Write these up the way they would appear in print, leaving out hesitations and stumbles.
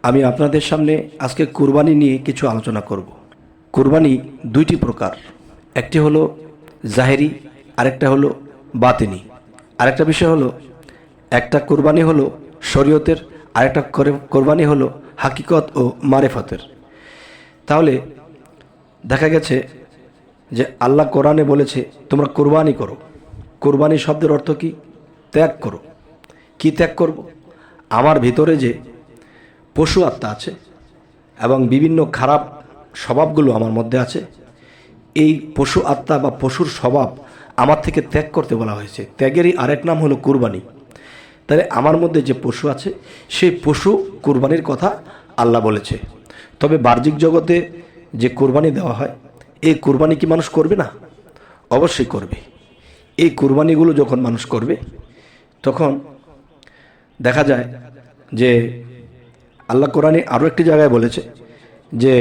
আমি আপনাদের সামনে আজকে কুরবানি নিয়ে কিছু আলোচনা করব। কুরবানি দুইটি প্রকার, একটি হলো জাহেরি, আরেকটা হলো বাতিনি। আরেকটা বিষয় হলো একটা কুরবানি হলো শরীয়তের, আরেকটা কুরবানি হলো হাকিকত ও মারেফতের। তাহলে দেখা গেছে যে আল্লাহ কোরআনে বলেছে তোমরা কুরবানি করো। কুরবানি শব্দের অর্থ কি? ত্যাগ করো। কি ত্যাগ করব? আমার ভিতরে যে পশু আত্মা আছে এবং বিভিন্ন খারাপ স্বভাবগুলো আমার মধ্যে আছে, এই পশু আত্মা বা পশুর স্বভাব আমার থেকে ত্যাগ করতে বলা হয়েছে। ত্যাগেরই আরেক নাম হলো কুরবানি। তাহলে আমার মধ্যে যে পশু আছে সেই পশু কুরবানির কথা আল্লাহ বলেছে। তবে বাহ্যিক জগতে যে কুরবানি দেওয়া হয়, এই কুরবানি কি মানুষ করবে না? অবশ্যই করবে। এই কুরবানিগুলো যখন মানুষ করবে তখন দেখা যায় যে আল্লাহ কোরআনে আরও একটি জায়গায় বলেছে যে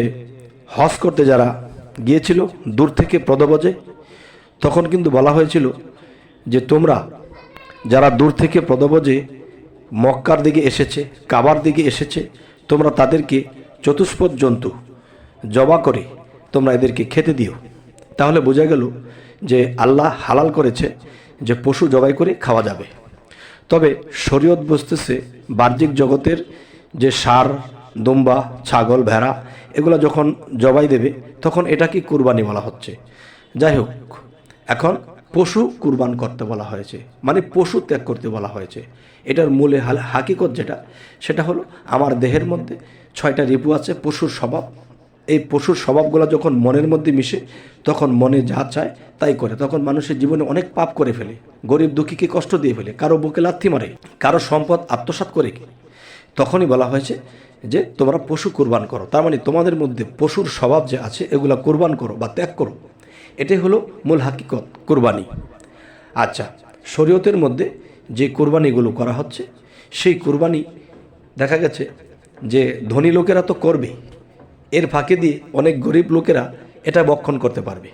হজ করতে যারা গিয়েছিল দূর থেকে প্রদবজে, তখন কিন্তু বলা হয়েছিল যে তোমরা যারা দূর থেকে প্রদবজে মক্কার দিকে এসেছে, কাবার দিকে এসেছে, তোমরা তাদেরকে চতুষ্পদ জন্তু জবা করে তোমরা এদেরকে খেতে দিও। তাহলে বোঝা গেল যে আল্লাহ হালাল করেছে যে পশু জবাই করে খাওয়া যাবে। তবে শরীয়ত বসতেছে বাহ্যিক জগতের যে ষাঁড়, দুম্বা, ছাগল, ভেড়া এগুলো যখন জবাই দেবে তখন এটাকে কুরবানি বলা হচ্ছে। যাই হোক, এখন পশু কুরবান করতে বলা হয়েছে, মানে পশু ত্যাগ করতে বলা হয়েছে। এটার মূলে হাকিকত যেটা, সেটা হলো আমার দেহের মধ্যে 6টা রিপু আছে পশুর স্বভাব। এই পশুর স্বভাবগুলো যখন মনের মধ্যে মিশে তখন মনে যা চায় তাই করে। তখন মানুষের জীবনে অনেক পাপ করে ফেলে, গরিব দুঃখীকে কষ্ট দিয়ে ফেলে, কারো বুকে লাথি মারে, কারো সম্পদ আত্মসাৎ করে। তখনই বলা হয়েছে যে তোমরা পশু কুরবান করো। তার মানে তোমাদের মধ্যে পশুর স্বভাব যে আছে এগুলো কুরবান করো বা ত্যাগ করো। এটাই হলো মূল হাকিকত কুরবানি। আচ্ছা, শরীয়তের মধ্যে যে কুরবানিগুলো করা হচ্ছে সেই কুরবানি দেখা গেছে যে ধনী লোকেরা তো করবে, এর ফাঁকে দিয়ে অনেক গরিব লোকেরা এটা ভক্ষণ করতে পারবে,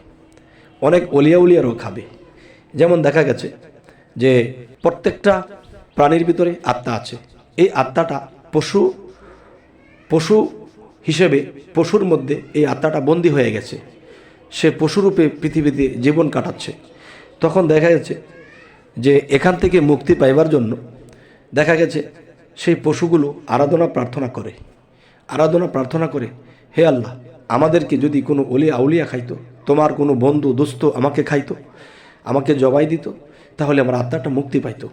অনেক উলিয়ারাও খাবে। যেমন দেখা গেছে যে প্রত্যেকটা প্রাণীর ভিতরে আত্মা আছে। এই আত্মাটা পশু হিসেবে পশুর মধ্যে এই আত্মাটা বন্দী হয়ে গেছে, সে পশুরূপে পৃথিবীতে জীবন কাটাচ্ছে। তখন দেখা গেছে যে এখান থেকে মুক্তি পাইবার জন্য দেখা গেছে সেই পশুগুলো আরাধনা প্রার্থনা করে, হে আল্লাহ, আমাদেরকে যদি কোনো আউলিয়া খাইতো, তোমার কোনো বন্ধু দোস্ত আমাকে খাইতো, আমাকে জবাই দিত, তাহলে আমার আত্মাটা মুক্তি পাইতো।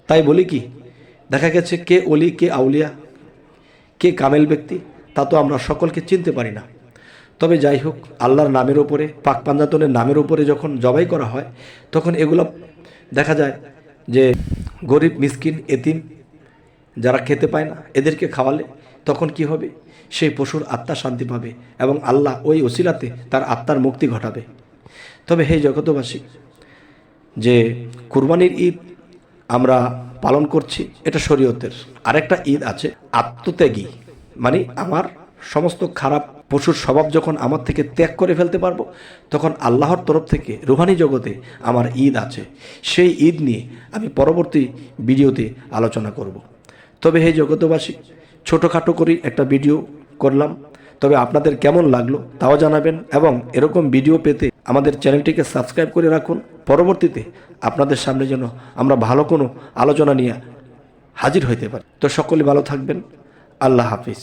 তাই বলি কি, দেখা গেছে কে অলি, কে আউলিয়া, কে কামেল ব্যক্তি তা তো আমরা সকলকে চিনতে পারি না। তবে যাই হোক, আল্লাহর নামের ওপরে, পাক পাঞ্জাতনের নামের ওপরে যখন জবাই করা হয় তখন এগুলো দেখা যায় যে গরিব, মিসকিন, এতিম যারা খেতে পায় না এদেরকে খাওয়ালে তখন কি হবে? সেই পশুর আত্মা শান্তি পাবে এবং আল্লাহ ওই ওসিলাতে তার আত্মার মুক্তি ঘটাবে। তবে হে জগতবাসী, যে কুরবানির ঈদ আমরা পালন করছি এটা শরীয়তের। আরেকটা ঈদ আছে আত্মত্যাগী, মানে আমার সমস্ত খারাপ পশুর স্বভাব যখন আমার থেকে ত্যাগ করে ফেলতে পারবো তখন আল্লাহর তরফ থেকে রুহানি জগতে আমার ঈদ আছে। সেই ঈদ নিয়ে আমি পরবর্তী ভিডিওতে আলোচনা করব। তবে হে জগতবাসী, ছোটোখাটো করে একটা ভিডিও করলাম, তবে আপনাদের কেমন লাগলো তাও জানাবেন এবং এরকম ভিডিও পেতে আমাদের চ্যানেলটিকে সাবস্ক্রাইব করে রাখুন। পরবর্তীতে আপনাদের সামনে যেন আমরা ভালো কোনো আলোচনা নিয়ে হাজির হইতে পারি। তো সকলে ভালো থাকবেন। আল্লাহ হাফিজ।